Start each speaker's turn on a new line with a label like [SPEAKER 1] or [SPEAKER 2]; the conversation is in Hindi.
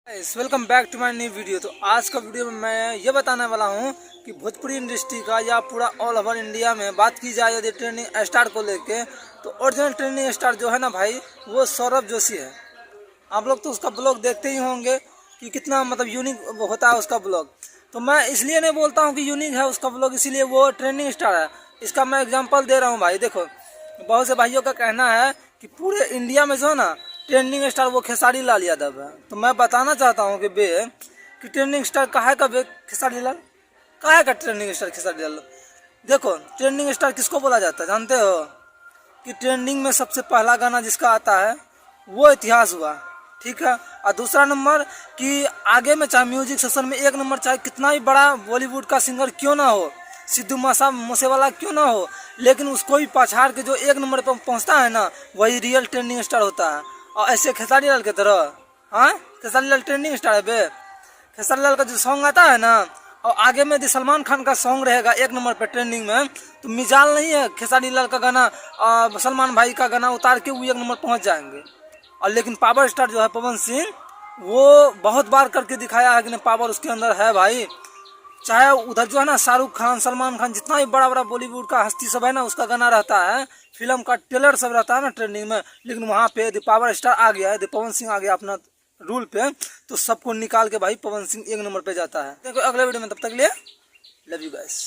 [SPEAKER 1] Welcome back to my new video. तो आज का वीडियो में मैं ये बताने वाला हूँ कि भोजपुरी इंडस्ट्री का या पूरा ऑल ओवर इंडिया में बात की जाए यदि ट्रेंडिंग स्टार को लेके, तो ओरिजिनल ट्रेंडिंग स्टार जो है ना भाई, वो सौरभ जोशी है। आप लोग तो उसका ब्लॉग देखते ही होंगे कि कितना मतलब यूनिक होता है उसका ब्लॉग। तो मैं इसलिए नहीं बोलता हूँ कि यूनिक है उसका ब्लॉग, इसीलिए वो ट्रेंडिंग स्टार है। इसका मैं एग्जाम्पल दे रहा हूँ भाई। देखो, बहुत से भाइयों का कहना है कि पूरे इंडिया में जो है ना ट्रेंडिंग स्टार वो खेसारी लाल यादव है। तो मैं बताना चाहता हूँ कि कि ट्रेंडिंग स्टार काहे का खेसारी लाल, काहे का ट्रेंडिंग स्टार खेसारी लाल। देखो, ट्रेंडिंग स्टार किसको बोला जाता है जानते हो? कि ट्रेंडिंग में सबसे पहला गाना जिसका आता है वो इतिहास हुआ, ठीक है। और दूसरा नंबर कि आगे में चाहे म्यूजिक सेक्शन में एक नंबर, चाहे कितना ही बड़ा बॉलीवुड का सिंगर क्यों ना हो, सिद्धू मूसेवाला क्यों ना हो, लेकिन उसको भी पछाड़ के जो एक नंबर पर पहुंचता है ना, वही रियल ट्रेंडिंग स्टार होता है। और ऐसे खेसारी लाल की तरह, हाँ, खेसारी लाल ट्रेंडिंग स्टार है बे। खेसारी लाल का जो सॉन्ग आता है ना, और आगे में यदि सलमान खान का सॉन्ग रहेगा एक नंबर पे ट्रेंडिंग में, तो मिजाल नहीं है खेसारी लाल का गाना सलमान भाई का गाना उतार के वो एक नंबर पहुंच जाएंगे। और लेकिन पावर स्टार जो है पवन सिंह, वो बहुत बार करके दिखाया है कि पावर उसके अंदर है भाई। चाहे उधर जो है ना शाहरुख खान, सलमान खान, जितना भी बड़ा बड़ा बॉलीवुड का हस्ती सब है ना, उसका गाना रहता है, फिल्म का ट्रेलर सब रहता है ना ट्रेंडिंग में, लेकिन वहाँ पे यदि पावर स्टार आ गया है, यदि पवन सिंह आ गया अपना रूल पे, तो सबको निकाल के भाई पवन सिंह एक नंबर पे जाता है। देखो अगले वीडियो में, तब तक लिए लव यू गाइस।